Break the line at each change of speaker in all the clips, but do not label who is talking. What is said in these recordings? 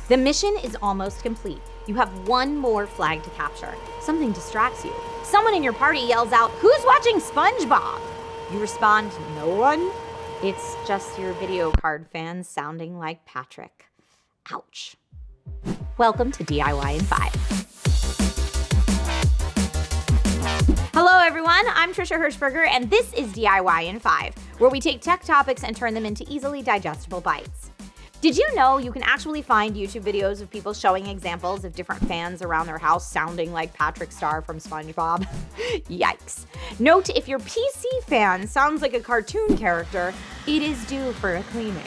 The mission is almost complete. You have one more flag to capture. Something distracts you. Someone in your party yells out, "Who's watching SpongeBob?" You respond, "No one." It's just your video card fans sounding like Patrick. Ouch. Welcome to DIY in 5. Hello everyone, I'm Trisha Hershberger, and this is DIY in 5, where we take tech topics and turn them into easily digestible bites. Did you know you can actually find YouTube videos of people showing examples of different fans around their house sounding like Patrick Star from SpongeBob? Yikes. Note, if your PC fan sounds like a cartoon character, it is due for a cleaning.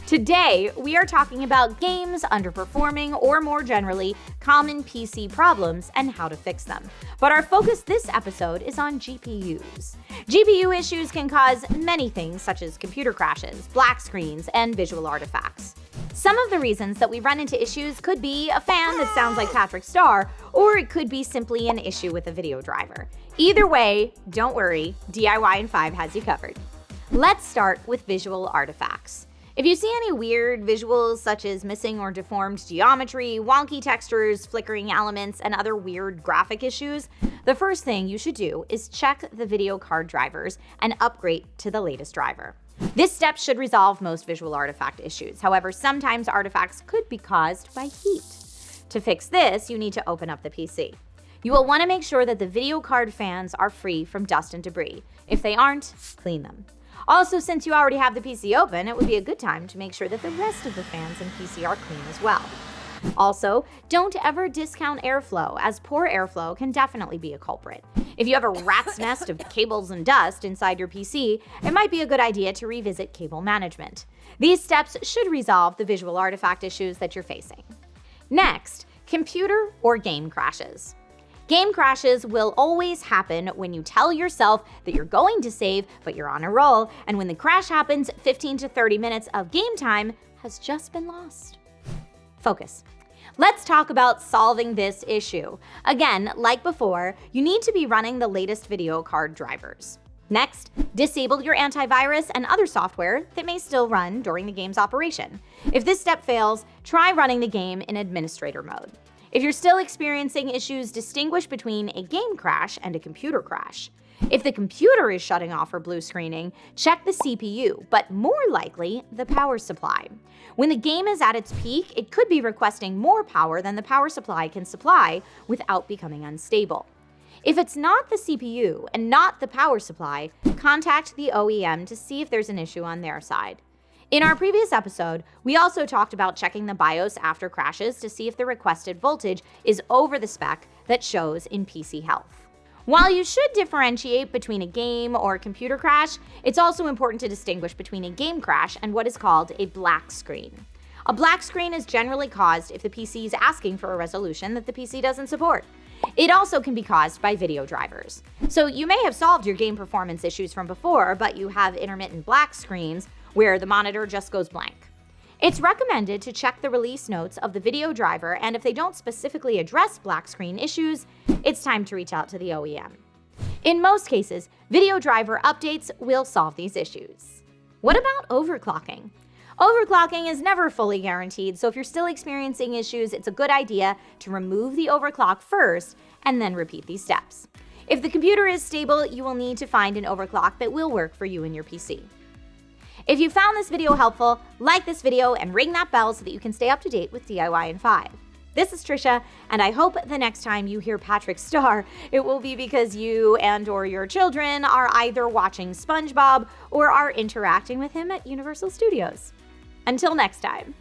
Today, we are talking about games underperforming, or more generally, common PC problems and how to fix them. But our focus this episode is on GPUs. GPU issues can cause many things such as computer crashes, black screens, and visual artifacts. Some of the reasons that we run into issues could be a fan that sounds like Patrick Star, or it could be simply an issue with a video driver. Either way, don't worry, DIY in 5 has you covered. Let's start with visual artifacts. If you see any weird visuals such as missing or deformed geometry, wonky textures, flickering elements, and other weird graphic issues, the first thing you should do is check the video card drivers and upgrade to the latest driver. This step should resolve most visual artifact issues. However, sometimes artifacts could be caused by heat. To fix this, you need to open up the PC. You will want to make sure that the video card fans are free from dust and debris. If they aren't, clean them. Also, since you already have the PC open, it would be a good time to make sure that the rest of the fans in PC are clean as well. Also, don't ever discount airflow, as poor airflow can definitely be a culprit. If you have a rat's nest of cables and dust inside your PC, it might be a good idea to revisit cable management. These steps should resolve the visual artifact issues that you're facing. Next, computer or game crashes. Game crashes will always happen when you tell yourself that you're going to save, but you're on a roll, and when the crash happens, 15 to 30 minutes of game time has just been lost. Focus. Let's talk about solving this issue. Again, like before, you need to be running the latest video card drivers. Next, disable your antivirus and other software that may still run during the game's operation. If this step fails, try running the game in administrator mode. If you're still experiencing issues, distinguish between a game crash and a computer crash. If the computer is shutting off or blue screening, check the CPU, but more likely, the power supply. When the game is at its peak, it could be requesting more power than the power supply can supply without becoming unstable. If it's not the CPU and not the power supply, contact the OEM to see if there's an issue on their side. In our previous episode, we also talked about checking the BIOS after crashes to see if the requested voltage is over the spec that shows in PC health. While you should differentiate between a game or computer crash, it's also important to distinguish between a game crash and what is called a black screen. A black screen is generally caused if the PC is asking for a resolution that the PC doesn't support. It also can be caused by video drivers. So you may have solved your game performance issues from before, but you have intermittent black screens where the monitor just goes blank. It's recommended to check the release notes of the video driver, and if they don't specifically address black screen issues, it's time to reach out to the OEM. In most cases, video driver updates will solve these issues. What about overclocking? Overclocking is never fully guaranteed, so if you're still experiencing issues, it's a good idea to remove the overclock first and then repeat these steps. If the computer is stable, you will need to find an overclock that will work for you and your PC. If you found this video helpful, like this video and ring that bell so that you can stay up to date with DIY in 5. This is Trisha, and I hope the next time you hear Patrick Star, it will be because you and/or your children are either watching SpongeBob or are interacting with him at Universal Studios. Until next time.